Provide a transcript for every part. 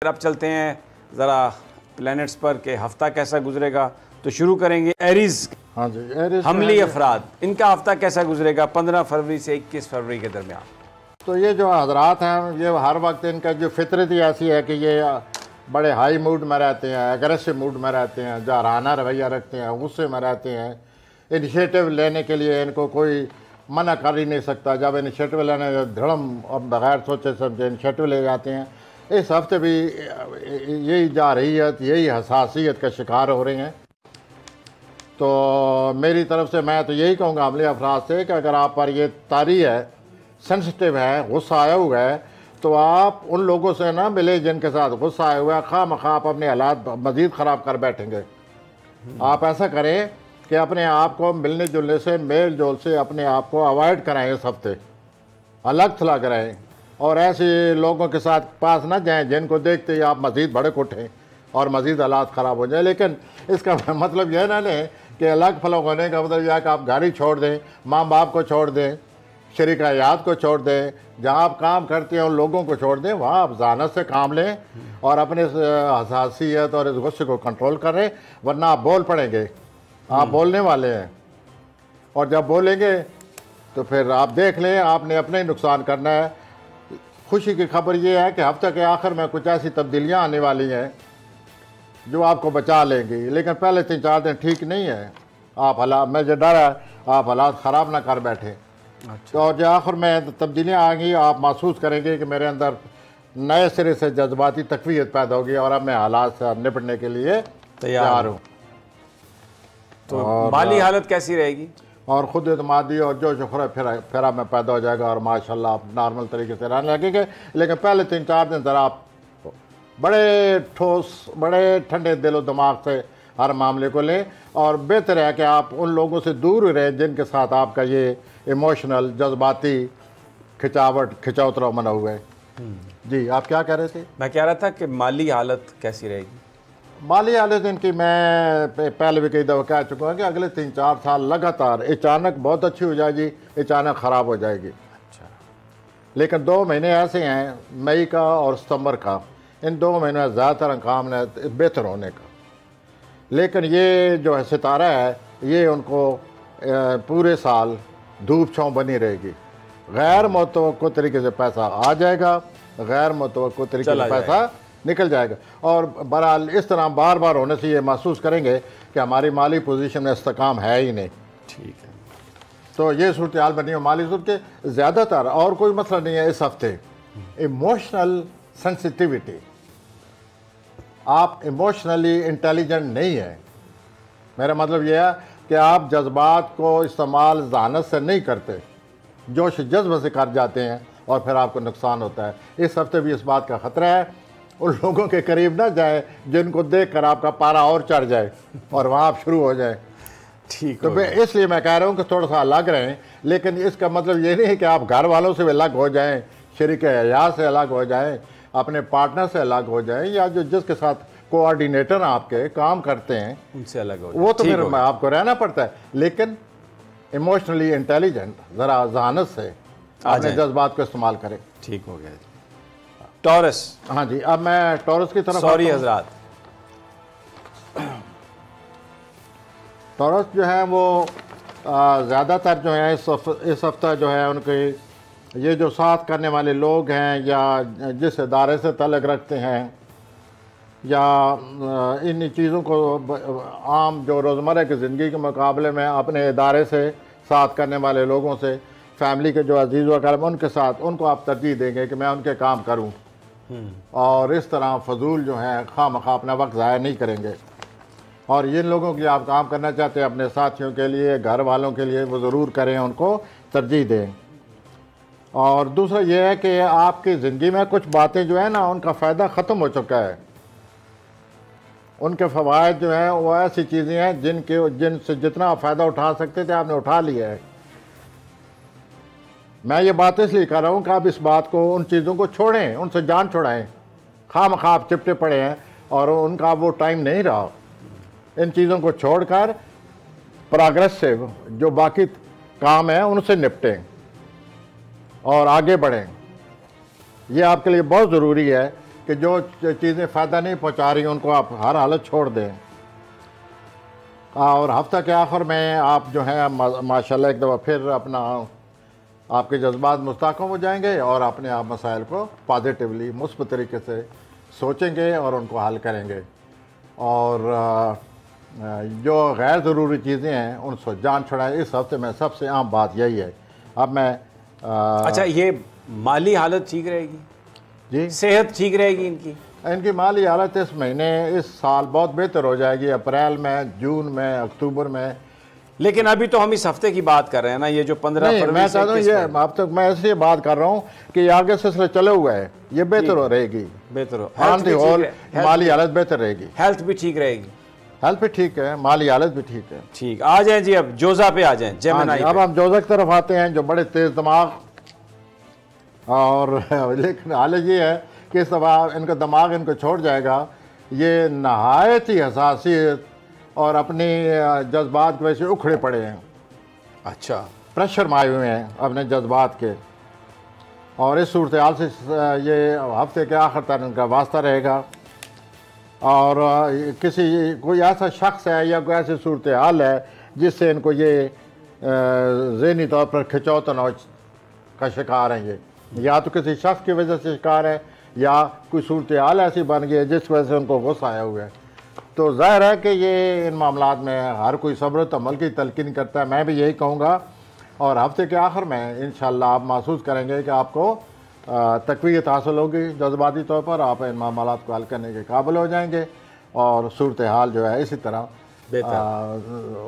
अब चलते हैं ज़रा प्लैनेट्स पर कि हफ्ता कैसा गुजरेगा। तो शुरू करेंगे एरीज। हाँ जी, एरीज हमली अफराद, इनका हफ्ता कैसा गुजरेगा 15 फरवरी से 21 फरवरी के दरमियान। तो ये जो हजरात हैं, ये हर वक्त इनका जो फितरत ही ऐसी है कि ये बड़े हाई मूड में रहते हैं, एग्रेसिव मूड में रहते हैं, जाराना रवैया रखते हैं, गुस्से में रहते हैं। इनिशिएटिव लेने के लिए इनको कोई मना कर ही नहीं सकता। जब इनिशिएटिव लेने धड़म अब बगैर सोचे समझे इनिशिएटिव ले जाते हैं। इस हफ्ते भी यही जारहियत, यही हसासियत का शिकार हो रहे हैं। तो मेरी तरफ से मैं तो यही कहूँगा हमले अफराद से कि अगर आप पर ये तारी है, सेंसिटिव है, गुस्सा आया हुआ है, तो आप उन लोगों से ना मिले जिनके साथ गुस्सा आया हुआ है। खामखा आप अपने हालात मज़ीद ख़राब कर बैठेंगे। आप ऐसा करें कि अपने आप को मिलने जुलने से, मेल जोल से अपने आप को अवॉइड कराएं, इस हफ्ते अलग थलग कराएँ और ऐसे लोगों के साथ पास ना जाएं जिनको देखते ही आप मज़ीद भड़क उठें और मज़ीद हालात ख़राब हो जाए। लेकिन इसका मतलब यह ना लें कि अलग फलग होने का मतलब यह है कि आप घर ही छोड़ दें, माँ बाप को छोड़ दें, शरीक हयात को छोड़ दें, जहाँ आप काम करते हैं उन लोगों को छोड़ दें। वहाँ आप ज़ानत से काम लें और अपने हसासियत और इस गुस्से को कंट्रोल करें, वरना आप बोल पड़ेंगे। आप बोलने वाले हैं और जब बोलेंगे तो फिर आप देख लें आपने अपने ही नुकसान करना है। खुशी की खबर ये है कि हफ्ते के आखिर में कुछ ऐसी तब्दीलियाँ आने वाली हैं जो आपको बचा लेंगी, लेकिन पहले 3-4 दिन ठीक नहीं है। आप हालात, मुझे डर है आप हालात ख़राब ना कर बैठे। अच्छा। और जो आखिर में तब्दीलियाँ आएंगी, आप महसूस करेंगे कि मेरे अंदर नए सिरे से जज्बाती तकवीत पैदा होगी और अब मैं हालात से निपटने के लिए तैयार हूँ। तो माली हालत कैसी रहेगी? और ख़ुद एतमादी और जो शुक्र फिर में पैदा हो जाएगा और माशाल्लाह आप नॉर्मल तरीके से रहने लगेंगे। लेकिन पहले 3-4 दिन ज़रा आप बड़े ठोस, बड़े ठंडे दिलो दिमाग से हर मामले को लें और बेहतर है कि आप उन लोगों से दूर रहें जिनके साथ आपका ये इमोशनल, जज्बाती खिंचावतरा बना हुआ है। जी, आप क्या कह रहे थे? मैं कह रहा था कि माली हालत कैसी रहेगी। माली हालत इनकी मैं पहले भी कई दफ़ा कह चुका हूँ कि अगले 3-4 साल लगातार अचानक बहुत अच्छी हो जाएगी, अचानक ख़राब हो जाएगी। अच्छा। लेकिन 2 महीने ऐसे हैं, मई का और सितंबर का, इन 2 महीनों में ज़्यादातर काम है बेहतर होने का। लेकिन ये जो है सितारा है, ये उनको पूरे साल धूप छाँव बनी रहेगी। गैर मुतवक्को तरीके से पैसा आ जाएगा, गैर मुतवक्को तरीके से पैसा निकल जाएगा। और बहरहाल इस तरह बार बार होने से ये महसूस करेंगे कि हमारी माली पोजीशन में इस्तेकाम है ही नहीं। ठीक है, तो ये सूरत हाल बनी है माली सूरत के। ज़्यादातर और कोई मसला नहीं है इस हफ्ते। इमोशनल सेंसिटिविटी, आप इमोशनली इंटेलिजेंट नहीं है। मेरा मतलब यह है कि आप जज्बात को इस्तेमाल ज़ानत से नहीं करते, जोश जज्ब से कर जाते हैं और फिर आपको नुकसान होता है। इस हफ्ते भी इस बात का ख़तरा है। उन लोगों के करीब ना जाए जिनको देखकर आपका पारा और चढ़ जाए और वहाँ आप शुरू हो जाए। ठीक। तो इसलिए मैं कह रहा हूँ कि थोड़ा सा अलग रहें। लेकिन इसका मतलब ये नहीं है कि आप घर वालों से भी अलग हो जाएं, शरीक हयात से अलग हो जाएं, अपने पार्टनर से अलग हो जाएं, या जो जिसके साथ कोऑर्डिनेटर आपके काम करते हैं उनसे अलग हो, वो तो फिर आपको रहना पड़ता है। लेकिन इमोशनली इंटेलिजेंट, ज़रा जहानत से अपने जज्बात को इस्तेमाल करें। ठीक हो गया। टॉरस। हाँ जी, अब मैं टॉरस की तरफ। सॉरी हजरात, टॉरस जो है वो ज़्यादातर जो है इस हफ्ता जो है उनके ये जो साथ करने वाले लोग हैं या जिस इदारे से तल्लुक़ रखते हैं या इन चीज़ों को आम जो रोज़मर्रा की ज़िंदगी के मुकाबले में अपने इदारे से साथ करने वाले लोगों से, फैमिली के जो अजीज़ वगैरह उनके साथ, उनको आप तरजीह देंगे कि मैं उनके काम करूं और इस तरह फजूल जो है खामखा अपना वक्त ज़ाया नहीं करेंगे। और जिन लोगों के लिए आप काम करना चाहते हैं, अपने साथियों के लिए, घर वालों के लिए, वो ज़रूर करें, उनको तरजीह दें। और दूसरा ये है कि आपकी ज़िंदगी में कुछ बातें जो है ना, उनका फ़ायदा ख़त्म हो चुका है। उनके फ़वाइद जो हैं वो ऐसी चीज़ें हैं जिनसे जितना आप फ़ायदा उठा सकते थे आपने उठा लिया है। मैं ये बात इसलिए कर रहा हूँ कि आप इस बात को, उन चीज़ों को छोड़ें, उनसे जान छुड़ाएं। खामखा आप चिपटे पड़े हैं और उनका वो टाइम नहीं रहा। इन चीज़ों को छोड़कर प्रोग्रेस से जो बाकी काम है उनसे निपटें और आगे बढ़ें। ये आपके लिए बहुत ज़रूरी है कि जो चीज़ें फ़ायदा नहीं पहुंचा रही उनको आप हर हालत छोड़ दें। और हफ्ता के आखिर में आप जो है माशाल्लाह एक दफ़ा फिर अपना आपके जज्बात मुस्तहकम हो जाएंगे और अपने आप मसाइल को पॉजिटिवली मुस्बत तरीके से सोचेंगे और उनको हल करेंगे। और जो गैर ज़रूरी चीज़ें हैं उनसे जान छुड़ाएं। इस हफ्ते में सबसे आम बात यही है। अब मैं अच्छा, ये माली हालत ठीक रहेगी जी, सेहत ठीक रहेगी इनकी माली हालत इस महीने इस साल बहुत बेहतर हो जाएगी, अप्रैल में, जून में, अक्टूबर में। लेकिन अभी तो हम इस हफ्ते की बात कर रहे हैं ना, ये जो 15 नहीं, मैं चाहता हूँ ये अब तक मैं इसलिए बात कर रहा हूँ कि आगे सिलसिला चले हुआ है, ये बेहतर हो रहेगी, बेहतर हो माली हालत बेहतर रहेगी, हेल्थ भी ठीक रहेगी, हेल्थ भी ठीक है, माली हालत भी ठीक है। ठीक, आ जाए जी, अब जोजा पे आ जाए, जेमिनी। अब हम जोजा की तरफ आते हैं, जो बड़े तेज दिमाग और लेकिन हालत ये है कि इस दफा इनका दिमाग इनको छोड़ जाएगा। ये नहायत ही हसासियत और अपनी जज्बात की वजह से उखड़े पड़े हैं। अच्छा, प्रेशर माए हुए हैं अपने जज्बात के, और इस सूरत हाल से ये हफ्ते के आखिर तक इनका वास्ता रहेगा। और किसी कोई ऐसा शख्स है या कोई ऐसी सूरत हाल है जिससे इनको ये ज़हनी तौर पर खिंचौतन का शिकार हैं। ये या तो किसी शख्स की वजह से शिकार है या कोई सूरत हाल ऐसी बन गई है जिस वजह से उनको गुस्सा आया हुआ है। तो ज़ाहिर है कि ये इन मामलात में हर कोई सब्र तमल की तलकीन करता है। मैं भी यही कहूँगा, और हफ्ते के आखिर में इंशाअल्लाह आप महसूस करेंगे कि आपको तक़वियत हासिल होगी, जज्बाती तौर पर आप इन मामलात को हल करने के काबिल हो जाएंगे और सूरत हाल जो है इसी तरह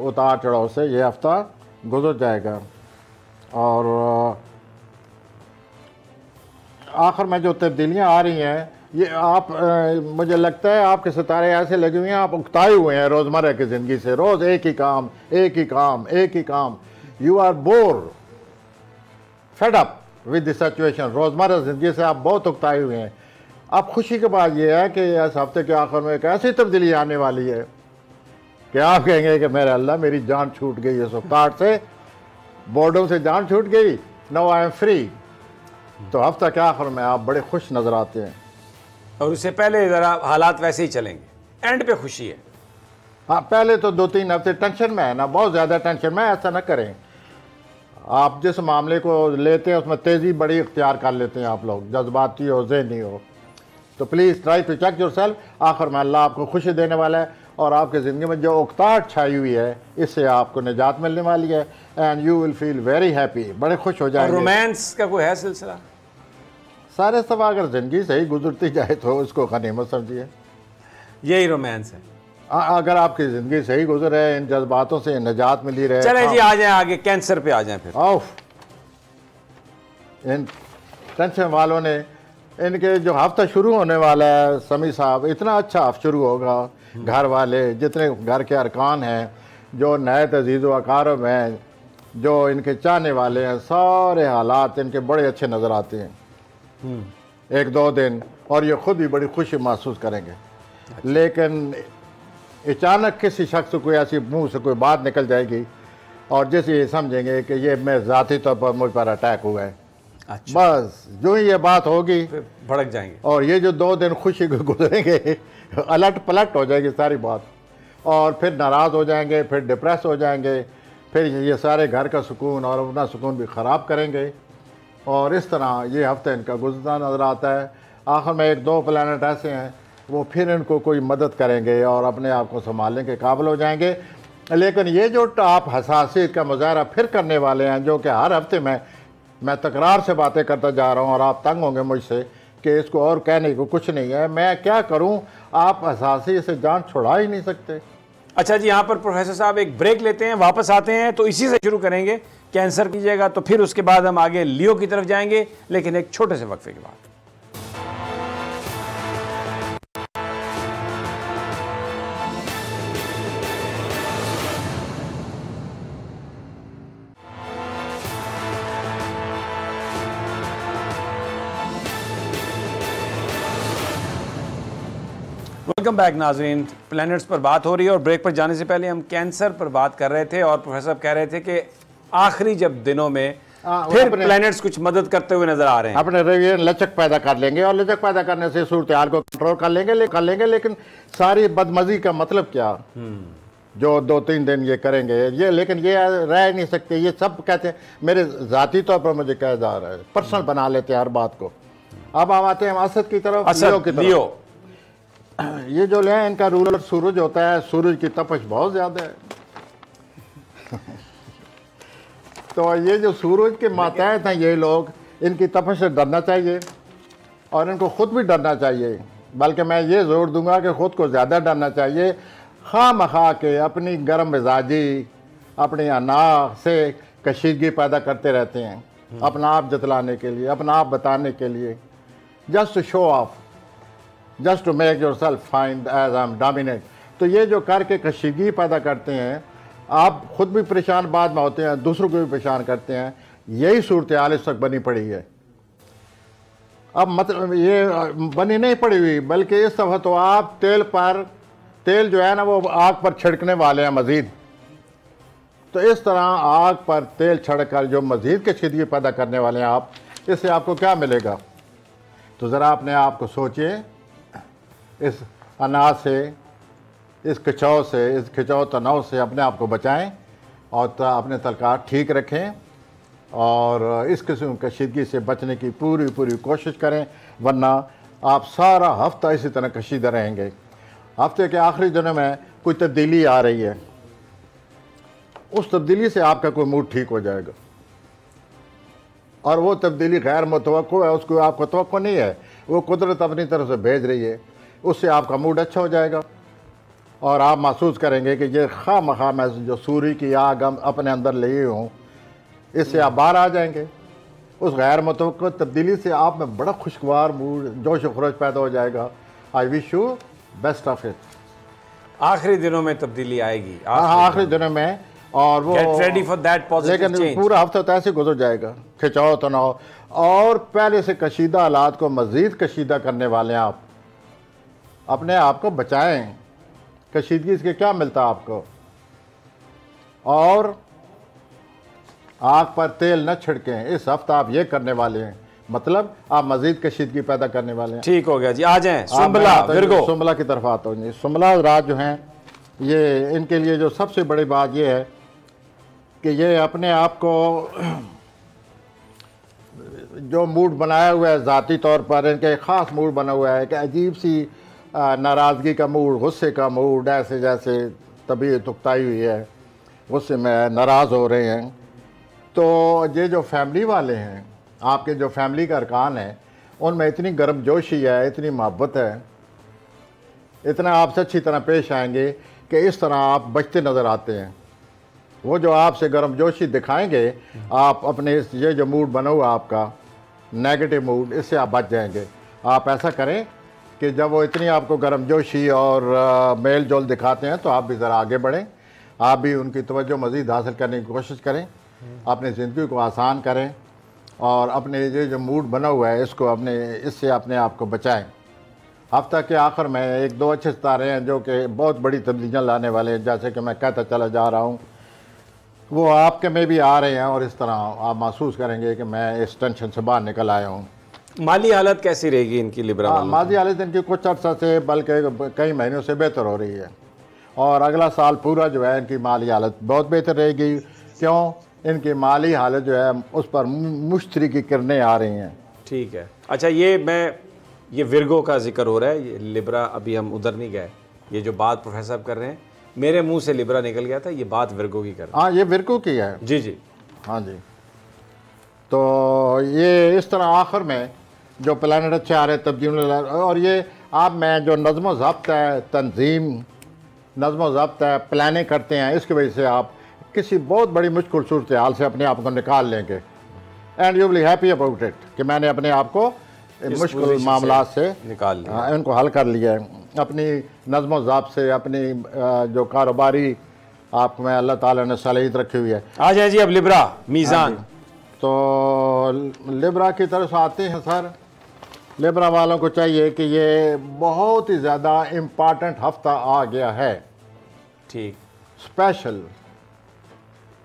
उतार चढ़ाव से ये हफ्ता गुजर जाएगा। और आखिर में जो तब्दीलियाँ आ रही हैं ये आप मुझे लगता है आपके सितारे ऐसे लगे हुए हैं, आप उकताए हुए हैं रोज़मर्रा की ज़िंदगी से, रोज़ एक ही काम एक ही काम एक ही काम। You are bore fed up with the situation. रोज़मर्रा ज़िंदगी से आप बहुत उकताए हुए हैं। अब खुशी की बात यह है कि इस हफ्ते के आखिर में एक ऐसी तब्दीली आने वाली है कि आप कहेंगे कि मेरे अल्लाह मेरी जान छूट गई इस उकताहट से, बोर्डम से जान छूट गई, नाउ आई एम फ्री। तो हफ्ता के आखिर में आप बड़े खुश नज़र आते हैं। और उससे पहले ज़रा हालात वैसे ही चलेंगे, एंड पे खुशी है। हाँ, पहले तो 2-3 हफ्ते टेंशन में है ना, बहुत ज़्यादा टेंशन में। ऐसा ना करें, आप जिस मामले को लेते हैं उसमें तेज़ी बड़ी इख्तियार कर लेते हैं आप लोग, जज्बाती हो ज़हनी हो। तो please try to check yourself. आखिर में अल्लाह आपको खुशी देने वाला है और आपकी ज़िंदगी में जो उकताहट छाई हुई है इससे आपको निजात मिलने वाली है and you will feel very happy, बड़े खुश हो जाएंगे। रोमांस का कोई है सिलसिला? सारे सब अगर ज़िंदगी सही गुजरती जाए तो उसको गनीमत समझिए, यही रोमांस है। अगर आपकी ज़िंदगी सही गुजर है, इन जज्बातों से निजात मिली रहे। चले जी, आ जाए आगे, कैंसर पे आ जाए फिर। इन टेंशन वालों ने इनके जो हफ्ता शुरू होने वाला है, समी साहब, इतना अच्छा हफ्ता शुरू होगा। घर वाले जितने घर के अरकान हैं, जो नए अजीज़ व अकारब हैं, जो इनके चाहने वाले हैं, सारे हालात इनके बड़े अच्छे नज़र आते हैं 1-2 दिन, और ये खुद भी बड़ी खुशी महसूस करेंगे। लेकिन अचानक किसी शख्स को कोई ऐसी मुंह से कोई बात निकल जाएगी और जैसे ये समझेंगे कि ये मैं ज़ाती तौर पर मुझ पर अटैक हुआ है। अच्छा। बस जो ही ये बात होगी भड़क जाएंगे और ये जो 2 दिन खुशी गुजरेंगे अलट पलट हो जाएगी सारी बात, और फिर नाराज़ हो जाएंगे, फिर डिप्रेस हो जाएंगे, फिर ये सारे घर का सुकून और अपना सुकून भी ख़राब करेंगे। और इस तरह ये हफ्ता इनका गुजरता नज़र आता है। आखिर में 1-2 प्लैनेट ऐसे हैं वो फिर इनको कोई मदद करेंगे और अपने आप को संभालने के काबिल हो जाएंगे। लेकिन ये जो आप हसासियत का मुजाहरा फिर करने वाले हैं, जो कि हर हफ्ते में मैं तकरार से बातें करता जा रहा हूँ और आप तंग होंगे मुझसे कि इसको और कहने को कुछ नहीं है, मैं क्या करूँ, आप हसासियत से जान छुड़ा ही नहीं सकते। अच्छा जी, यहाँ पर प्रोफेसर साहब एक ब्रेक लेते हैं, वापस आते हैं तो इसी से शुरू करेंगे। कैंसर कीजिएगा तो फिर उसके बाद हम आगे लियो की तरफ जाएंगे, लेकिन एक छोटे से वक्फे के बाद। वेलकम बैक नाज़रीन, प्लैनेट्स पर बात हो रही है और ब्रेक पर जाने से पहले हम कैंसर पर बात कर रहे थे और प्रोफेसर साहब कह रहे थे कि आखिरी जब दिनों में फिर प्लैनेट्स कुछ मदद करते हुए नजर आ रहे हैं। अपने रवैये लचक पैदा कर लेंगे और लचक पैदा करने से सूरत हाल को कंट्रोल कर लेंगे। लेकिन सारी बदमजी का मतलब क्या, जो 2-3 दिन ये करेंगे ये, लेकिन ये रह नहीं सकते। ये सब कहते हैं, मेरे ज़ाती तौर पर मुझे कहा जा रहा है, पर्सनल बना लेते हैं हर बात को। अब हम आते हैं असद की तरफ, लियो की तरफ। लियो ये जो ले इनका रूलर सूरज होता है, सूरज की तपश बहुत ज़्यादा है। तो ये जो सूरज के मातहत हैं ये लोग, इनकी तपश से डरना चाहिए और इनको खुद भी डरना चाहिए। बल्कि मैं ये जोर दूंगा कि खुद को ज़्यादा डरना चाहिए। खामखा के अपनी गर्म मिजाजी, अपनी अना से कशीदगी पैदा करते रहते हैं, अपना आप जतलाने के लिए, अपना आप बताने के लिए, just to show off, just to make yourself find as I am dominate. तो ये जो करके कशीदगी पैदा करते हैं, आप खुद भी परेशान बाद में होते हैं, दूसरों को भी परेशान करते हैं। यही सूरत हाल इस वक्त बनी पड़ी है। अब मतलब ये बनी नहीं पड़ी हुई, बल्कि इस दफ़ा तो आप तेल जो है ना वो आग पर छिड़कने वाले हैं मज़ीद। तो इस तरह आग पर तेल छिड़क कर जो मज़ीद कशीदगी पैदा करने वाले हैं आप, इससे आपको क्या मिलेगा? तो ज़रा अपने आप को सोचिए, इस अनाज से, इस खिंचाव से, इस खिंचाव तनाव से अपने आप को बचाएं और अपने तलकार ठीक रखें और इस किस्म की कशीदगी से बचने की पूरी कोशिश करें, वरना आप सारा हफ्ता इसी तरह कशीदा रहेंगे। हफ्ते के आखिरी दिनों में कोई तब्दीली आ रही है, उस तब्दीली से आपका कोई मूड ठीक हो जाएगा और वो तब्दीली गैर मुतवक्को है, उसको आपको तवक्को नहीं है, वो कुदरत अपनी तरफ से भेज रही है, उससे आपका मूड अच्छा हो जाएगा और आप महसूस करेंगे कि ये खामखा मैं जो सूर्य की आग अपने अंदर लिए हूँ, इससे आप बाहर आ जाएंगे। उस गैर मुतवक्को तब्दीली से आप में बड़ा खुशगवार मूड, जोश व खरोश पैदा हो जाएगा। I wish you best of it. आखिरी दिनों में तब्दीली आएगी, आखिरी दिनों में, और वो get ready for that positive लेकिन चेंज। पूरा हफ्ता तो ऐसे गुजर जाएगा, खिंचाव तनाव, और पहले से कशीदा हालात को मज़ीद कशीदा करने वाले हैं आप। अपने आप को बचाएं, कशीदगी से क्या मिलता है आपको, और आग पर तेल न छिड़कें। इस हफ्ता आप ये करने वाले हैं, मतलब आप मजीद कशीदगी पैदा करने वाले हैं। ठीक हो गया जी। आ जाएं सुंबला, विर्गो। सुंबला की तरफ आता हूँ जी। सुंबला राज जो हैं, ये इनके लिए जो सबसे बड़ी बात ये है कि ये अपने आप को जो मूड बनाया हुआ है ज़ाती तौर पर, इनका एक ख़ास मूड बना हुआ है कि अजीब सी नाराज़गी का मूड, गुस्से का मूड, ऐसे जैसे तबीयत उकताई हुई है, गुस्से में नाराज़ हो रहे हैं। तो ये जो फैमिली वाले हैं, आपके जो फैमिली का अरकान है, उनमें इतनी गर्मजोशी है, इतनी मोहब्बत है, इतना आपसे अच्छी तरह पेश आएंगे कि इस तरह आप बचते नज़र आते हैं। वो जो आपसे गर्मजोशी दिखाएंगे, आप अपने ये जो मूड बना हुआ आपका नेगेटिव मूड, इससे आप बच जाएंगे। आप ऐसा करें कि जब वो इतनी आपको गर्मजोशी और मेल जोल दिखाते हैं, तो आप भी ज़रा आगे बढ़ें, आप भी उनकी तवज्जो मज़ीद हासिल करने की कोशिश करें, अपनी ज़िंदगी को आसान करें और अपने ये जो मूड बना हुआ है इसको इससे अपने आप को बचाएं। हफ्ता के आखिर में 1-2 अच्छे सितारे हैं जो कि बहुत बड़ी तब्दीलियाँ लाने वाले हैं, जैसे कि मैं कहता चला जा रहा हूँ, वो आपके में भी आ रहे हैं और इस तरह आप महसूस करेंगे कि मैं इस टेंशन से बाहर निकल आया हूँ। माली हालत कैसी रहेगी इनकी लिब्रा? माली हालत इनकी कुछ अर्सा से, बल्कि कई महीनों से बेहतर हो रही है और अगला साल पूरा जो है इनकी माली हालत बहुत बेहतर रहेगी। क्यों? इनकी माली हालत जो है उस पर मुश्तरी की किरणें आ रही हैं। ठीक है। अच्छा, ये विर्गो का जिक्र हो रहा है, ये लिब्रा, अभी हम उधर नहीं गए। ये जो बात प्रोफेसर साहब कर रहे हैं, मेरे मुंह से लिब्रा निकल गया था, ये बात विर्गो की कर रहे हैं। हाँ, ये विर्गो की है। जी जी, हाँ जी। तो ये इस तरह आखिर में जो प्लानट अच्छे आ रहे हैं, तब्दील, और ये आप में जो नज़्म ज़ब्त है, तंजीम, नज़्म ज़ब्त है, प्लानिंग करते हैं, इसकी वजह से आप किसी बहुत बड़ी मुश्किल सूरत हाल से अपने आप को निकाल लेंगे। And you will happy about it कि मैंने अपने आप को मुश्किल मामला से निकाल लिया, इनको हल कर लिया है। अपनी नज़्म ज़ब्त से, अपनी जो कारोबारी आप में अल्लाह ताला ने सलाहियत रखी हुई है। आ जाए जी अब लिब्रा, मीज़ान। तो लिब्रा की तरफ आते हैं सर। लिब्रा वालों को चाहिए कि ये बहुत ही ज़्यादा इम्पॉर्टेंट हफ्ता आ गया है, ठीक, special.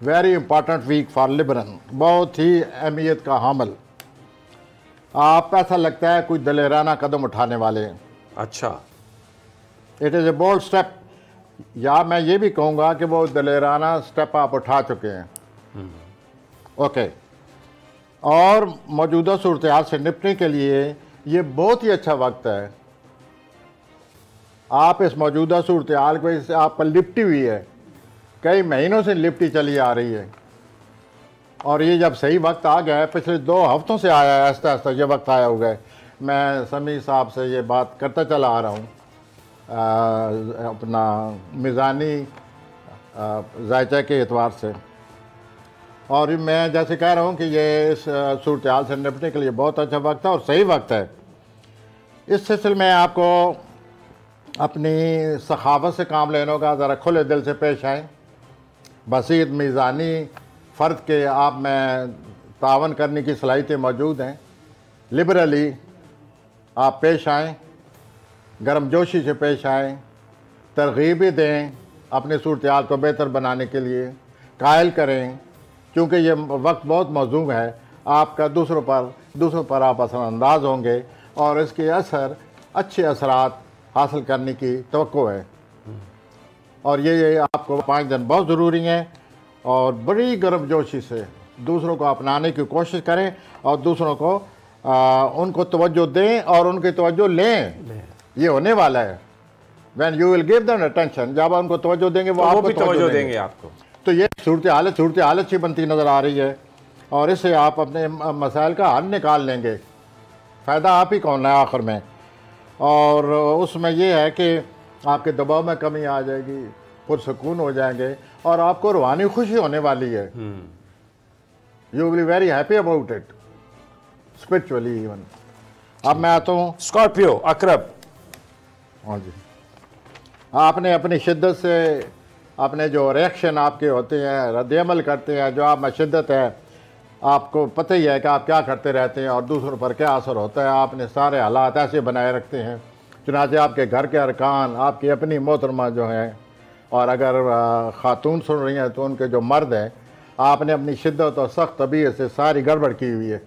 Very important week for Libran, बहुत ही अहमियत का हामिल। आप ऐसा लगता है कोई दलेराना कदम उठाने वाले हैं। अच्छा, it is a bold step, या मैं ये भी कहूँगा कि वो दलेराना स्टेप आप उठा चुके हैं। ओके, और मौजूदा सूरत हाल से निपटने के लिए ये बहुत ही अच्छा वक्त है। आप इस मौजूदा सूरत हाल को इससे आप पर लिपटी हुई है, कई महीनों से लिपटी चली आ रही है, और ये जब सही वक्त आ गया है, पिछले 2 हफ्तों से आया है, आहिस्ता आहिस्ता ये वक्त आया हुआ है। मैं समी साहब से ये बात करता चला आ रहा हूँ, अपना मिज़ानी जायचा के एतबार से, और मैं जैसे कह रहा हूँ कि ये इस सूरत हाल से निपटने के लिए बहुत अच्छा वक्त है और सही वक्त है। इस सिलसिले में आपको अपनी सखावत से काम लेने होगा, ज़रा खुले दिल से पेश आएँ। बसीत मीज़ानी फ़र्द के आप में तावन करने की सलाहियतें मौजूद हैं। लिबरली आप पेश आएँ, गर्मजोशी से पेश आएँ, तरग़ीबें दें, अपनी सूरत हाल को बेहतर बनाने के लिए कायल करें, क्योंकि ये वक्त बहुत मौजूद है। आपका दूसरों पर आप असरअंदाज होंगे और इसके अच्छे असरात हासिल करने की तवक्को है। और ये आपको 5 दिन बहुत ज़रूरी हैं, और बड़ी गर्मजोशी से दूसरों को अपनाने की कोशिश करें और दूसरों को उनको तवज्जो दें और उनकी तवज्जो लें। ये होने वाला है। When you will give them attention, जब आप उनको तवज्जो देंगे वो आपको भी तवज्जो देंगे आपको। तो ये सूरत हाल अच्छी बनती नज़र आ रही है, और इससे आप अपने मसाइल का हल निकाल लेंगे। फ़ायदा आप ही कौन है आखिर में। और उसमें यह है कि आपके दबाव में कमी आ जाएगी, पुरसकून हो जाएंगे, और आपको रूहानी खुशी होने वाली है। You will be very happy about it, spiritually even. अब मैं आता हूँ स्कॉर्पियो अकरब। हाँ जी, आपने अपनी शिद्दत से अपने जो रिएक्शन आपके होते हैं, रद्द-ए-अमल करते हैं, जो आप में शिद्दत है, आपको पता ही है कि आप क्या करते रहते हैं और दूसरों पर क्या असर होता है। आपने सारे हालात ऐसे बनाए रखते हैं, चुनांचे आपके घर के अरकान, आपकी अपनी मोहतरमा जो हैं, और अगर ख़ातून सुन रही हैं तो उनके जो मर्द हैं, आपने अपनी शिद्दत और सख्त तबीयत से सारी गड़बड़ की हुई है।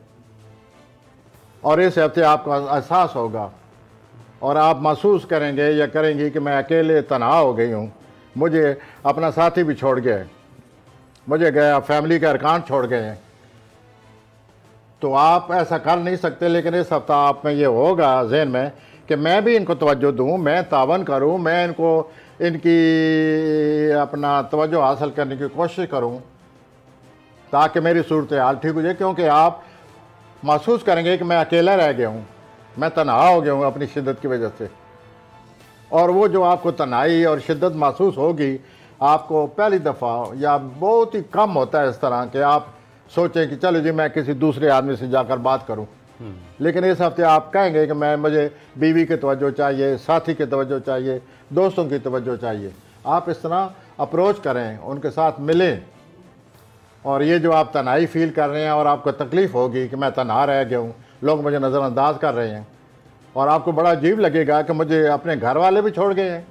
और इस हफ्ते आपको एहसास होगा और आप महसूस करेंगे या करेंगी कि मैं अकेले तन्हा हो गई हूँ, मुझे अपना साथी भी छोड़ गया है, मुझे गया फैमिली के अरकान छोड़ गए हैं। तो आप ऐसा कर नहीं सकते, लेकिन इस हफ्ता आप में ये होगा जहन में कि मैं भी इनको तवज्जो दूँ, मैं तावन करूँ, मैं इनकी अपना तवज्जो हासिल करने की कोशिश करूँ, ताकि मेरी सूरत हाल ठीक हो जाए। क्योंकि आप महसूस करेंगे कि मैं अकेला रह गया हूँ, मैं तन्हा हो गया हूँ अपनी शिद्दत की वजह से। और वो जो आपको तन्हाई और शिद्दत महसूस होगी, आपको पहली दफ़ा या बहुत ही कम होता है इस तरह कि आप सोचें कि चलो जी मैं किसी दूसरे आदमी से जाकर बात करूं। लेकिन इस हफ्ते आप कहेंगे कि मुझे बीवी की तवज्जो चाहिए, साथी की तवज्जो चाहिए, दोस्तों की तवज्जो चाहिए। आप इस तरह अप्रोच करें, उनके साथ मिलें, और ये जो आप तन्हाई फील कर रहे हैं और आपको तकलीफ़ होगी कि मैं तन्हा रह गया हूँ, लोग मुझे नज़रअंदाज कर रहे हैं, और आपको बड़ा अजीब लगेगा कि मुझे अपने घर वाले भी छोड़ गए हैं।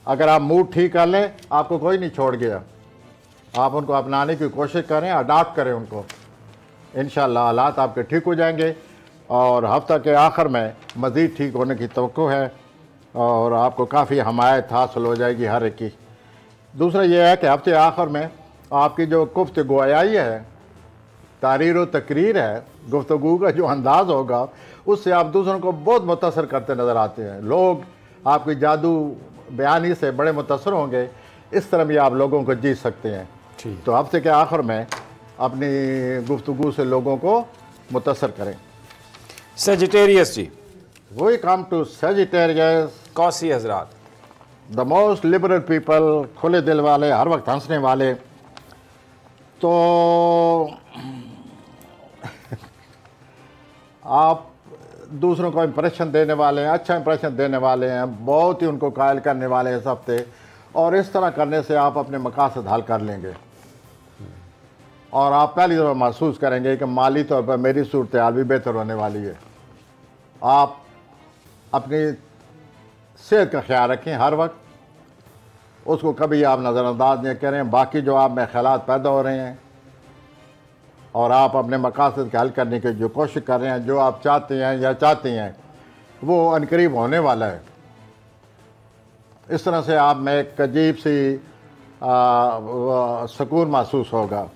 अगर आप मूड ठीक कर लें, आपको कोई नहीं छोड़ गया। आप उनको अपनाने की कोशिश करें, अडॉप्ट करें उनको, इंशाअल्लाह हालात आपके ठीक हो जाएंगे, और हफ्ता के आखिर में मज़ीद ठीक होने की तवक्को है, और आपको काफ़ी हमायत हासिल हो जाएगी हर एक की। दूसरा यह है कि हफ्ते आखिर में आपकी जो गुफ्तगू आई है, तारीर व तकरीर है, गुफ्तगू का जो अंदाज़ होगा, उससे आप दूसरों को बहुत मुतासर करते नज़र आते हैं। लोग आपकी जादू बयानी से बड़े मुतासर होंगे। इस तरह भी आप लोगों को जीत सकते हैं। तो हफ्ते के आखिर में अपनी गुफ्तगू से लोगों को मुतासर करें। Sagittarius ji, we come to Sagittarius, कौसी हजरात, द मोस्ट लिबरल पीपल, खुले दिल वाले, हर वक्त हंसने वाले। तो आप दूसरों को इम्प्रेशन देने वाले हैं, अच्छा इम्प्रेशन देने वाले हैं, बहुत ही उनको कायल करने वाले हैं इस हफ्ते, और इस तरह करने से आप अपने मकासद हल कर लेंगे, और आप पहली दफ़ा महसूस करेंगे कि माली तौर पर मेरी सूरत हाल भी बेहतर होने वाली है। आप अपनी सेहत का ख्याल रखें हर वक्त, उसको कभी आप नज़रअंदाज नहीं करें। बाकी जो आप में ख्यालात पैदा हो रहे हैं और आप अपने मकासद के हल करने की जो कोशिश कर रहे हैं, जो आप चाहते हैं या चाहती हैं, वो अनकरीब होने वाला है। इस तरह से आप में एक अजीब सी सुकून महसूस होगा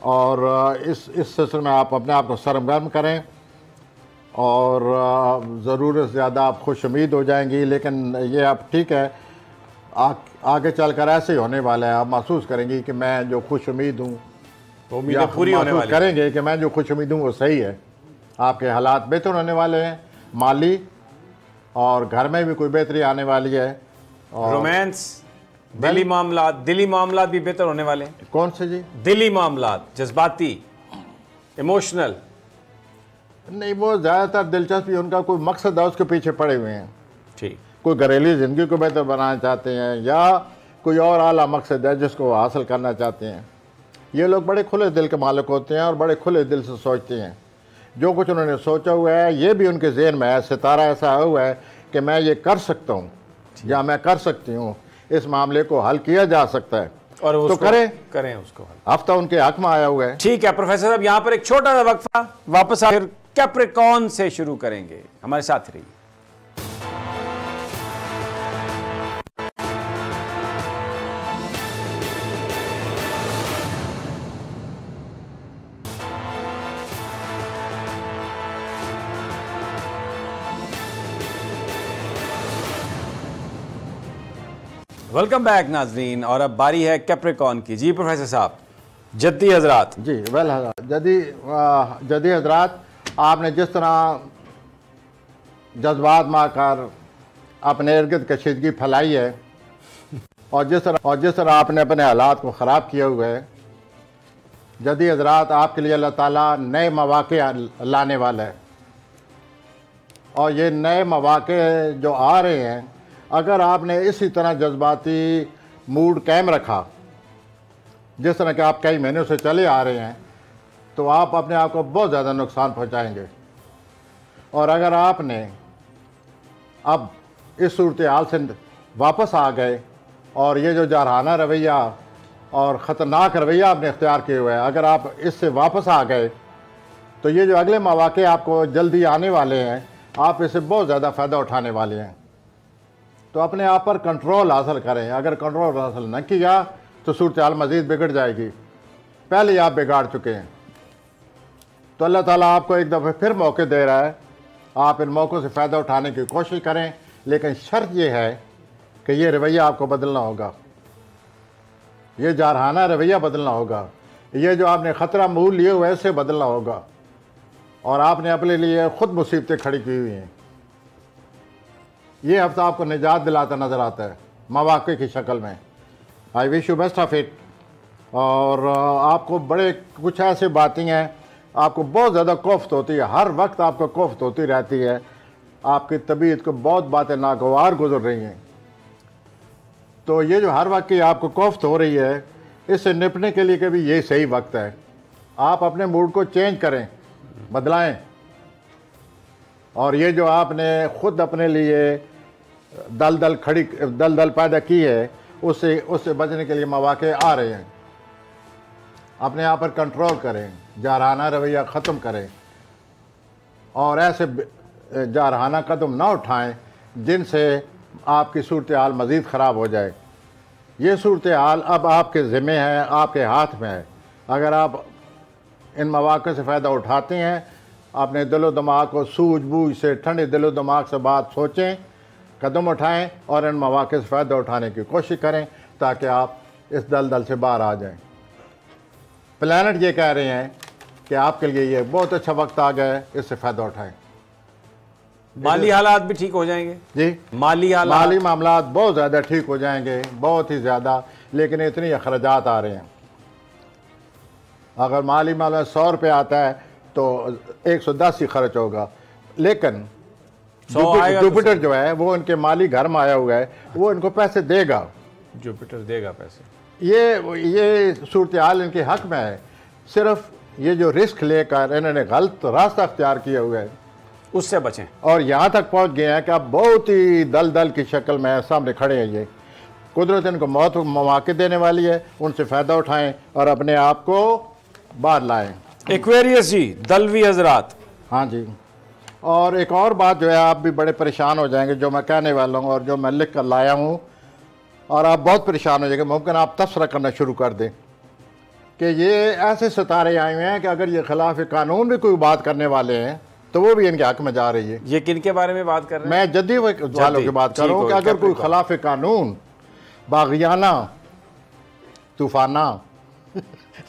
और इस सिलसिले में आप अपने आप को सरगर्म करें और ज़रूरत से ज़्यादा आप खुश उम्मीद हो जाएंगी। लेकिन ये आप ठीक है, आगे चलकर ऐसे ही होने वाला है। आप महसूस करेंगी कि मैं जो खुश उम्मीद हूँ, वो उम्मीदें पूरी होने वाली करेंगे कि मैं जो खुश उम्मीद हूँ वो सही है। आपके हालात बेहतर होने वाले हैं, माली और घर में भी कोई बेहतरी आने वाली है। और रोमांस, दिली मामलात भी बेहतर होने वाले हैं। कौन से जी? दिली मामलात, जज्बाती, इमोशनल नहीं, वो ज़्यादातर दिलचस्पी उनका कोई मकसद है, उसके पीछे पड़े हुए हैं। ठीक, कोई घरेलू ज़िंदगी को बेहतर बनाना चाहते हैं या कोई और आला मकसद है जिसको वो हासिल करना चाहते हैं। ये लोग बड़े खुले दिल के मालिक होते हैं और बड़े खुले दिल से सोचते हैं। जो कुछ उन्होंने सोचा हुआ है ये भी उनके ज़हन में है। सितारा ऐसा हुआ है कि मैं ये कर सकता हूँ या मैं कर सकती हूँ, इस मामले को हल किया जा सकता है और तो करें उसको हल। हफ्ता उनके हक में आया हुआ है। ठीक है प्रोफेसर साहब, यहाँ पर एक छोटा सा वक्फा, वापस आकर कैप्रिकॉर्न से शुरू करेंगे। हमारे साथ रहिए। वेलकम बैक नाजरीन, और अब बारी है कैप्रिकॉर्न की। जी प्रोफेसर साहब, जद्दी हजरात। जी वेल जदी हजरात, आपने जिस तरह जज्बात में आकर अपने इर्द गिर्द कशीदगी फैलाई है और जिस तरह आपने अपने हालात को ख़राब किया हुआ है, जदी हजरात आपके लिए अल्लाह ताला नए मौक़े लाने वाला है। और ये नए मौक़े जो आ रहे हैं, अगर आपने इसी तरह जज्बाती मूड कायम रखा जिस तरह के आप कई महीनों से चले आ रहे हैं, तो आप अपने आप को बहुत ज़्यादा नुकसान पहुंचाएंगे। और अगर आपने अब इस सूरत हाल से वापस आ गए और ये जो जारहाना रवैया और ख़तरनाक रवैया आपने इख्तियार किए हुए हैं, अगर आप इससे वापस आ गए तो ये जो अगले मौक़े आपको जल्दी आने वाले हैं, आप इससे बहुत ज़्यादा फ़ायदा उठाने वाले हैं। तो अपने आप पर कंट्रोल हासिल करें। अगर कंट्रोल हासिल न किया तो सूरत हाल मज़ीद बिगड़ जाएगी। पहले ही आप बिगाड़ चुके हैं। तो अल्लाह ताला आपको एक दफ़े फिर मौके दे रहा है। आप इन मौक़ों से फ़ायदा उठाने की कोशिश करें, लेकिन शर्त यह है कि ये रवैया आपको बदलना होगा, ये जारहाना रवैया बदलना होगा, ये जो आपने ख़तरा मूल लिए हुए इससे बदलना होगा। और आपने अपने लिए ख़ुद मुसीबतें खड़ी की हुई हैं। ये हफ्ता आपको निजात दिलाता नज़र आता है मौक़े की शक्ल में। I wish you best of it. और आपको बड़े कुछ ऐसी बातें हैं, आपको बहुत ज़्यादा कोफ्त होती है, हर वक्त आपको कोफ्त होती रहती है। आपकी तबीयत को बहुत बातें नागवार गुजर रही हैं। तो ये जो हर वक्त की आपको कोफ्त हो रही है, इससे निपटने के लिए कभी ये सही वक्त है। आप अपने मूड को चेंज करें, बदलाएं। और ये जो आपने ख़ुद अपने लिए दलदल पैदा की है, उससे बचने के लिए मौक़े आ रहे हैं। अपने आप पर कंट्रोल करें, जारहाना रवैया ख़त्म करें और ऐसे जारहाना कदम ना उठाएं जिनसे आपकी सूरत हाल मज़ीद ख़राब हो जाए। ये सूरत हाल अब आपके ज़िम्मे है, आपके हाथ में है। अगर आप इन मौक़े से फ़ायदा उठाते हैं, अपने दिलो दिमाग को सूझबूझ से, ठंडे दिलो दिमाग से बात सोचें, कदम उठाएं और इन मौक़े से फ़ायदा उठाने की कोशिश करें ताकि आप इस दलदल से बाहर आ जाएं। प्लैनेट ये कह रहे हैं कि आपके लिए ये बहुत अच्छा वक्त आ गया है, इससे फ़ायदा उठाएं। माली हालात भी ठीक हो जाएंगे जी, माली मामलात बहुत ज़्यादा ठीक हो जाएंगे, बहुत ही ज़्यादा। लेकिन इतनी अखराजात आ रहे हैं। अगर माली मामला 100 रुपये आता है तो 110 ही खर्च होगा। लेकिन जुपिटर जो है वो इनके माली घर में आया हुआ है, वो इनको पैसे देगा। जुपिटर देगा पैसे। ये सूरत हाल इनके हक में है। सिर्फ ये जो रिस्क लेकर इन्होंने गलत रास्ता अख्तियार किया हुआ है, उससे बचें। और यहाँ तक पहुँच गए हैं कि अब बहुत ही दलदल की शक्ल में सामने खड़े हैं। ये कुदरत इनको मौत मौके देने वाली है, उनसे फ़ायदा उठाएं और अपने आप को बाहर लाएं। एक्वेरियस जी, दलवी हजरात। हाँ जी, और एक और बात जो है, आप भी बड़े परेशान हो जाएंगे जो मैं कहने वाला हूँ और जो मैं लिख कर लाया हूँ, और आप बहुत परेशान हो जाएंगे। मुमकिन आप तबसरा करना शुरू कर दें कि ये ऐसे सितारे आए हुए हैं कि अगर ये खिलाफ कानून भी कोई बात करने वाले हैं तो वो भी इनके हक में जा रही है। ये किन के बारे में बात कर रहे हैं? मैं जद्दी वालों की बात कर रहा हूँ कि अगर कोई खिलाफ कानून, बागियाना, तूफाना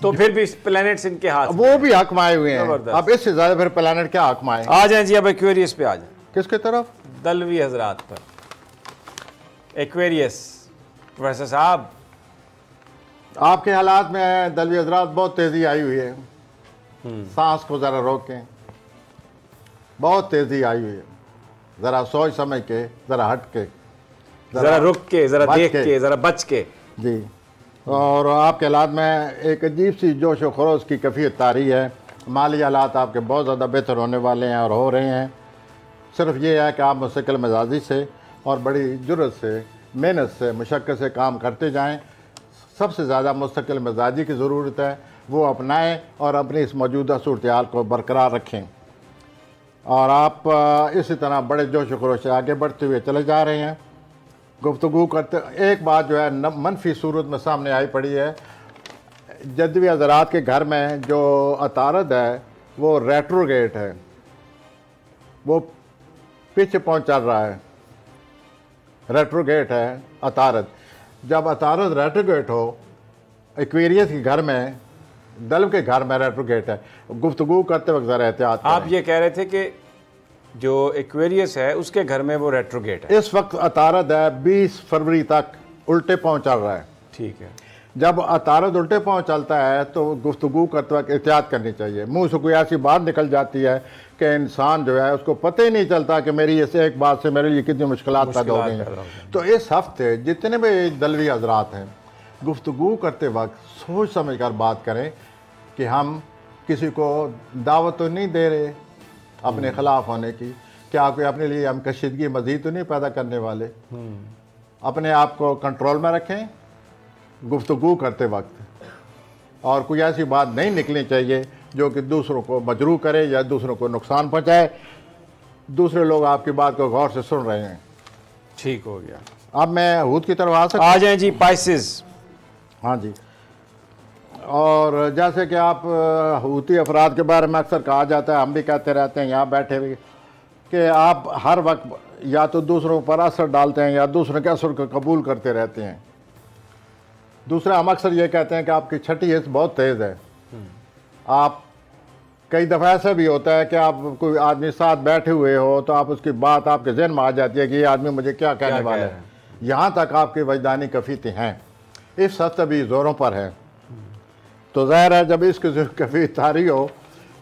तो फिर भी प्लैनेट्स इनके हाथ, वो भी हक में आए हुए हैं। अब इससे ज्यादा फिर प्लैनेट क्या हक में आए? आ जाए जी, अब एक्वेरियस पे आ जाए। किसके तरफ? दलवी हजरात पर। एक्वेरियस प्रोफेसर साहब, आपके हालात में दलवी हजरात बहुत तेजी आई हुई है। सांस को जरा रोकें, बहुत तेजी आई हुई है। जरा सोच समझ के, जरा हट के, जरा रुक के, जरा देख के, जरा बच के जी। और आपके हालात में एक अजीब सी जोश व खरोश की कैफियत तारी है। माली हालात आपके बहुत ज़्यादा बेहतर होने वाले हैं और हो रहे हैं। सिर्फ ये है कि आप मुस्तकिल मिजाजी से और बड़ी जुर्रत से, मेहनत से, मुशक्क़त से काम करते जाएं। सबसे ज़्यादा मुस्तकिल मिजाजी की ज़रूरत है, वो अपनाएं और अपनी इस मौजूदा सूरत-ए-हाल को बरकरार रखें। और आप इसी तरह बड़े जोश व खरोश से आगे बढ़ते हुए चले जा रहे हैं। गुफ्तगू करते एक बात जो है मनफी सूरत में सामने आई पड़ी है। जद्दी हज़रात के घर में जो अतारद है वो रेट्रोगेट है, वो पीछे पहुंच चल रहा है। रेट्रोगेट है अतारद। जब अतारद रेट्रोगेट हो, एक्वेरियस के घर में, दल्व के घर में रेट्रोगेट है, गुफ्तगू करते वक्त ज़रा एहतियात करें। आप ये कह रहे थे कि जो एक्वेरियस है उसके घर में वो रेट्रोगेट है। इस वक्त अतारद है 20 फरवरी तक उल्टे पाँव चल रहा है। ठीक है। जब अतारद उल्टे पाँव चलता है तो गुफ्तगू करते वक्त एहतियात करनी चाहिए। मुंह से कोई ऐसी बात निकल जाती है कि इंसान जो है उसको पता ही नहीं चलता कि मेरी इस एक बात से मेरे लिए कितनी मुश्किलात पैदा हो गई हैं। तो इस हफ्ते जितने भी दलवी हजरात हैं, गुफ्तगू करते वक्त सोच समझ कर बात करें कि हम किसी को दावत तो नहीं दे रहे अपने खिलाफ होने की, क्या कोई अपने लिए हम कशीदगी मजीद तो नहीं पैदा करने वाले। अपने आप को कंट्रोल में रखें गुफ्तगू करते वक्त, और कोई ऐसी बात नहीं निकलनी चाहिए जो कि दूसरों को मजरूह करे या दूसरों को नुकसान पहुंचाए। दूसरे लोग आपकी बात को गौर से सुन रहे हैं। ठीक हो गया। अब मैं हूत की तरफ आ सकता? आ जाए जी, पाइसेस। हाँ जी। और जैसे कि आप हूती अफराद के बारे में अक्सर कहा जाता है, हम भी कहते रहते हैं यहाँ बैठे हुए, कि आप हर वक्त या तो दूसरों पर असर डालते हैं या दूसरों के असर को कबूल करते रहते हैं। दूसरा, हम अक्सर ये कहते हैं कि आपकी छठी हिस्स बहुत तेज़ है। आप कई दफ़ा ऐसा भी होता है कि आप कोई आदमी साथ बैठे हुए हो तो आप उसकी बात आपके जहन में आ जाती है कि ये आदमी मुझे क्या कहने वाला है। यहाँ तक आपकी वजदानी कफीते हैं। इस हफ्ते भी ज़ोरों पर है, तो ज़ाहिर है जब इसकी कफी तारी हो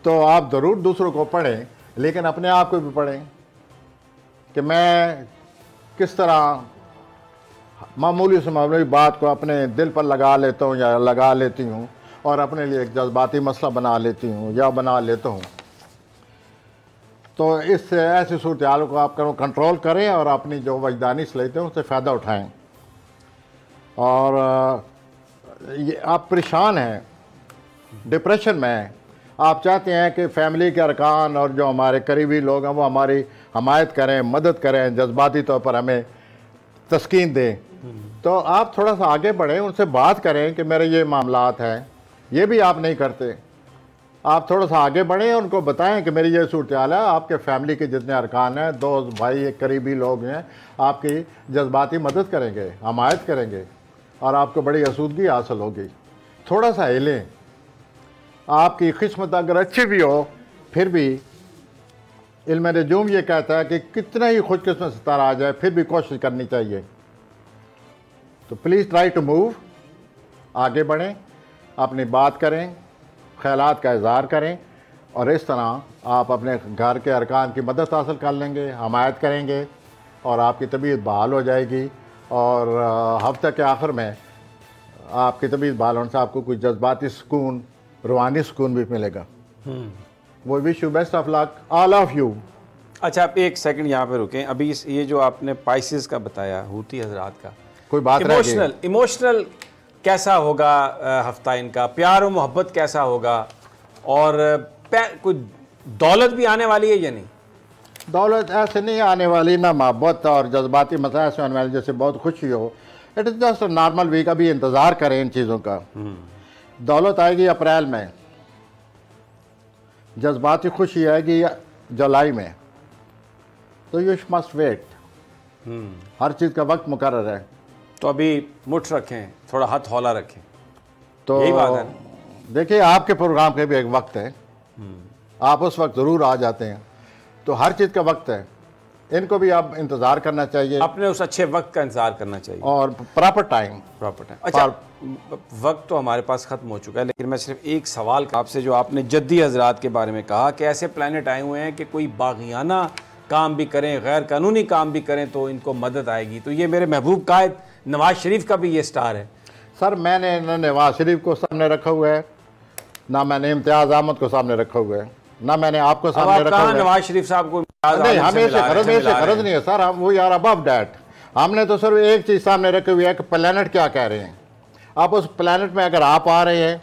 तो आप ज़रूर दूसरों को पढ़ें, लेकिन अपने आप को भी पढ़ें कि मैं किस तरह मामूली से मामूली बात को अपने दिल पर लगा लेता हूँ या लगा लेती हूँ और अपने लिए एक जज्बाती मसला बना लेती हूँ या बना लेता हूँ। तो इससे ऐसी सूरत हाल को आप कंट्रोल करें और अपनी जो वजदानी सलाहियत है उससे फ़ायदा उठाएं। और ये आप परेशान हैं, डिप्रेशन में हैं, आप चाहते हैं कि फ़ैमिली के अरकान और जो हमारे करीबी लोग हैं वो हमारी हमायत करें, मदद करें, जज्बाती तौर पर हमें तस्कीन दें, तो आप थोड़ा सा आगे बढ़ें, उनसे बात करें कि मेरे ये मामलात हैं। ये भी आप नहीं करते। आप थोड़ा सा आगे बढ़ें, उनको बताएं कि मेरी ये सूरत हाल है। आपके फैमिली के जितने अरकान हैं, दोस्त, भाई, करीबी लोग हैं, आपकी जज्बाती मदद करेंगे, हमायत करेंगे और आपको बड़ी आसूदगी हासिल होगी। थोड़ा सा हिलें। आपकी किस्मत अगर अच्छी भी हो फिर भी इल्म नजूम ये कहता है कि कितना ही खुशकिस्मत सितारा आ जाए फिर भी कोशिश करनी चाहिए। तो प्लीज़ ट्राई टू मूव, आगे बढ़ें, अपनी बात करें, ख्यालात का इज़हार करें और इस तरह आप अपने घर के अरकान की मदद हासिल कर लेंगे, हमायत करेंगे और आपकी तबीयत बहाल हो जाएगी। और हफ्ते के आखिर में आपकी तबीयत बहाल होने से आपको कुछ जज्बाती सुकून, रूहानी सुकून भी मिलेगा। वो wish you best of luck, all of you. अच्छा, आप एक सेकंड यहाँ पे रुकें। अभी ये जो आपने पाइसेस का बताया, हूती हजरात का, कोई बात रह गई। इमोशनल कैसा होगा हफ्ता इनका, प्यार और मोहब्बत कैसा होगा, और कोई दौलत भी आने वाली है या नहीं? दौलत ऐसे नहीं आने वाली, ना मोहब्बत और जज्बाती मसाइल से आने वाली जैसे बहुत खुशी हो। It is just normal week, अभी इंतज़ार करें इन चीज़ों का। दौलत आएगी अप्रैल में, जज्बाती खुशी आएगी जुलाई में। तो यू मस्ट वेट, हर चीज़ का वक्त मुकर्रर है। तो अभी मुठ रखें, थोड़ा हाथ हौला रखें, तो यही बात है। देखिए, आपके प्रोग्राम के भी एक वक्त है, आप उस वक्त ज़रूर आ जाते हैं, तो हर चीज़ का वक्त है। इनको भी आप इंतज़ार करना चाहिए, अपने उस अच्छे वक्त का इंतजार करना चाहिए और प्रॉपर टाइम। अच्छा, वक्त तो हमारे पास ख़त्म हो चुका है, लेकिन मैं सिर्फ एक सवाल आपसे, जो आपने जद्दी हजरात के बारे में कहा कि ऐसे प्लैनेट आए हुए हैं कि कोई बागियाना काम भी करें, गैर कानूनी काम भी करें तो इनको मदद आएगी, तो ये मेरे महबूब कायद नवाज शरीफ का भी ये स्टार है। सर, मैंने ना नवाज शरीफ को सामने रखा हुआ है, ना मैंने इम्तियाज़ अहमद को सामने रखा हुआ है, ना मैंने आपको सामने रखा हुआ है। नवाज शरीफ साहब को नहीं, हमें से खर्च नहीं है सर, हम वो यार अबव डैट। हमने तो सिर्फ एक चीज़ सामने रखी हुई है कि प्लैनेट क्या कह रहे हैं। आप उस प्लैनेट में अगर आप आ रहे हैं,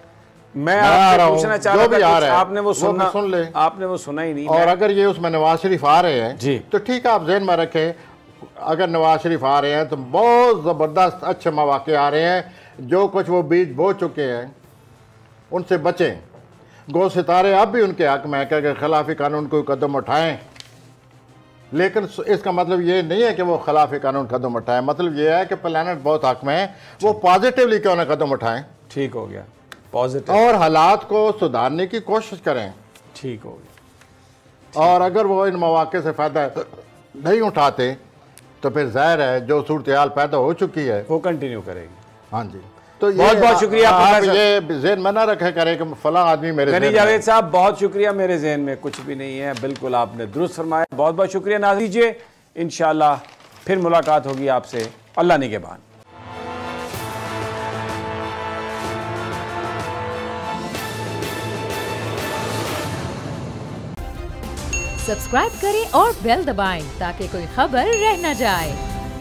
मैं आपसे पूछना चाह रहा था, आपने वो सुन ले, आपने वो सुना ही नहीं। और अगर ये उसमें नवाज शरीफ आ रहे हैं जी, तो ठीक है, आप ज़हन में रखें, अगर नवाज शरीफ आ रहे हैं तो बहुत ज़बरदस्त अच्छे मौके आ रहे हैं। जो कुछ वो बीज बो चुके हैं उनसे बचें। गो सितारे अब भी उनके हक में कि खिलाफी कानून कोई कदम उठाएं, लेकिन इसका मतलब ये नहीं है कि वो खिलाफी कानून कदम उठाएं। मतलब ये है कि प्लैनेट बहुत हक में है, वो पॉजिटिवली क्यों ना कदम उठाएं। ठीक हो गया, पॉजिटिव, और हालात को सुधारने की कोशिश करें। ठीक हो गया। और अगर वो इन मौके से फ़ायदा नहीं उठाते तो फिर ज़ाहिर है जो सूरत-ए-हाल पैदा हो चुकी है वो कंटिन्यू करेगी। हाँ जी, तो बहुत बहुत शुक्रिया। आप ये ज़हन में ना रखे करें कि फलां आदमी मेरे गनी जावेद साहब, बहुत शुक्रिया। मेरे जहन में कुछ भी नहीं है, बिल्कुल आपने दुरुस्त फरमाया। बहुत बहुत शुक्रिया। नाज़रीन लीजिए, इंशाअल्लाह फिर मुलाकात होगी आपसे अल्लाह निगहबान। सब्सक्राइब करें और बेल दबाएं ताकि कोई खबर रह न जाए।